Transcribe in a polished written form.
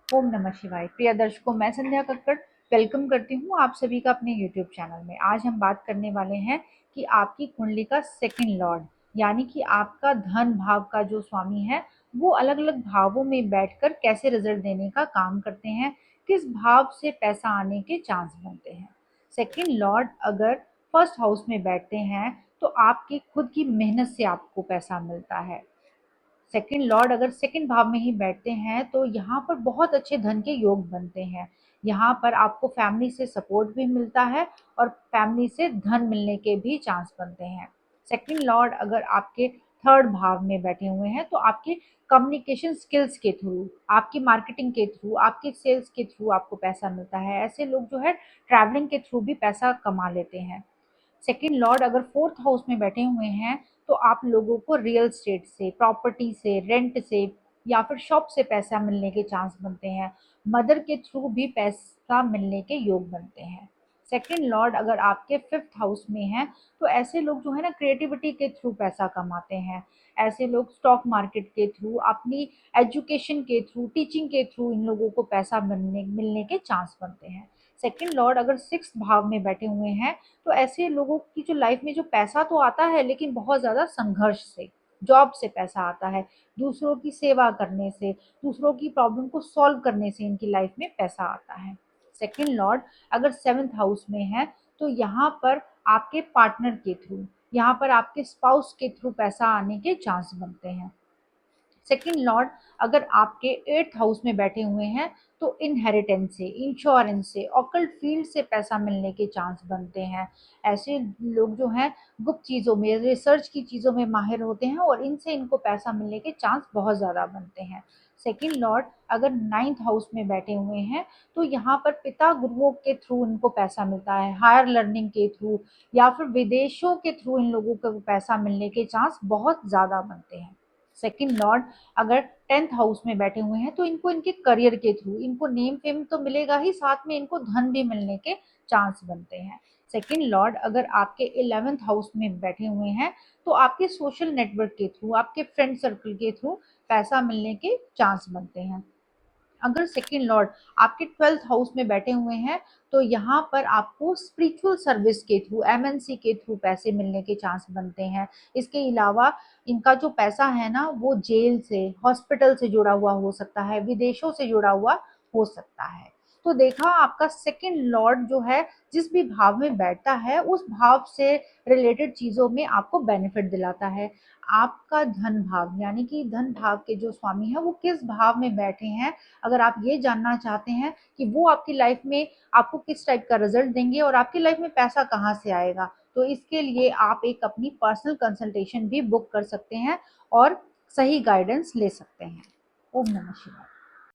ओम नमः शिवाय। प्रिय दर्शकों, मैं संध्या कक्कड़ वेलकम करती हूँ आप सभी का अपने यूट्यूब चैनल में। आज हम बात करने वाले हैं कि आपकी कुंडली का सेकंड लॉर्ड यानी कि आपका धन भाव का जो स्वामी है वो अलग अलग भावों में बैठकर कैसे रिजल्ट देने का काम करते हैं, किस भाव से पैसा आने के चांस बनते हैं। सेकंड लॉर्ड अगर फर्स्ट हाउस में बैठते हैं तो आपकी खुद की मेहनत से आपको पैसा मिलता है। सेकंड लॉर्ड अगर सेकंड भाव में ही बैठते हैं तो यहाँ पर बहुत अच्छे धन के योग बनते हैं। यहाँ पर आपको फैमिली से सपोर्ट भी मिलता है और फैमिली से धन मिलने के भी चांस बनते हैं। सेकंड लॉर्ड अगर आपके थर्ड भाव में बैठे हुए हैं तो आपके कम्युनिकेशन स्किल्स के थ्रू, आपकी मार्केटिंग के थ्रू, आपके सेल्स के थ्रू आपको पैसा मिलता है। ऐसे लोग जो है ट्रैवलिंग के थ्रू भी पैसा कमा लेते हैं। सेकंड लॉर्ड अगर फोर्थ हाउस में बैठे हुए हैं तो आप लोगों को रियल एस्टेट से, प्रॉपर्टी से, रेंट से या फिर शॉप से पैसा मिलने के चांस बनते हैं। मदर के थ्रू भी पैसा मिलने के योग बनते हैं। सेकंड लॉर्ड अगर आपके फिफ्थ हाउस में है तो ऐसे लोग जो है ना क्रिएटिविटी के थ्रू पैसा कमाते हैं। ऐसे लोग स्टॉक मार्केट के थ्रू, अपनी एजुकेशन के थ्रू, टीचिंग के थ्रू इन लोगों को पैसा मिलने मिलने के चांस बनते हैं। सेकंड लॉर्ड अगर सिक्स्थ भाव में बैठे हुए हैं तो ऐसे लोगों की जो लाइफ में जो पैसा तो आता है लेकिन बहुत ज़्यादा संघर्ष से, जॉब से पैसा आता है, दूसरों की सेवा करने से, दूसरों की प्रॉब्लम को सॉल्व करने से इनकी लाइफ में पैसा आता है। सेकंड लॉर्ड अगर सेवन्थ हाउस में है तो यहाँ पर आपके पार्टनर के थ्रू, यहाँ पर आपके स्पाउस के थ्रू पैसा आने के चांस बनते हैं। सेकंड लॉर्ड अगर आपके एट्थ हाउस में बैठे हुए हैं तो इनहेरिटेंस से, इंश्योरेंस से, ऑकल्ट फील्ड से पैसा मिलने के चांस बनते हैं। ऐसे लोग जो हैं गुप्त चीज़ों में, रिसर्च की चीज़ों में माहिर होते हैं और इनसे इनको पैसा मिलने के चांस बहुत ज़्यादा बनते हैं। सेकंड लॉर्ड अगर नाइन्थ हाउस में बैठे हुए हैं तो यहाँ पर पिता गुरुओं के थ्रू इनको पैसा मिलता है, हायर लर्निंग के थ्रू या फिर विदेशों के थ्रू इन लोगों को पैसा मिलने के चांस बहुत ज़्यादा बनते हैं। सेकंड लॉर्ड अगर टेंथ हाउस में बैठे हुए हैं तो इनको इनके करियर के थ्रू इनको नेम फेम तो मिलेगा ही, साथ में इनको धन भी मिलने के चांस बनते हैं। सेकंड लॉर्ड अगर आपके इलेवेंथ हाउस में बैठे हुए हैं तो आपके सोशल नेटवर्क के थ्रू, आपके फ्रेंड सर्कल के थ्रू पैसा मिलने के चांस बनते हैं। अगर सेकंड लॉर्ड आपके ट्वेल्थ हाउस में बैठे हुए हैं तो यहाँ पर आपको स्पिरिचुअल सर्विस के थ्रू, एमएनसी के थ्रू पैसे मिलने के चांस बनते हैं। इसके अलावा इनका जो पैसा है ना वो जेल से, हॉस्पिटल से जुड़ा हुआ हो सकता है, विदेशों से जुड़ा हुआ हो सकता है। तो देखा आपका सेकंड लॉर्ड जो है जिस भी भाव में बैठता है उस भाव से रिलेटेड चीजों में आपको बेनिफिट दिलाता है। आपका धन भाव यानी कि धन भाव के जो स्वामी है वो किस भाव में बैठे हैं, अगर आप ये जानना चाहते हैं कि वो आपकी लाइफ में आपको किस टाइप का रिजल्ट देंगे और आपकी लाइफ में पैसा कहाँ से आएगा, तो इसके लिए आप एक अपनी पर्सनल कंसल्टेशन भी बुक कर सकते हैं और सही गाइडेंस ले सकते हैं। ओम नमः शिवाय।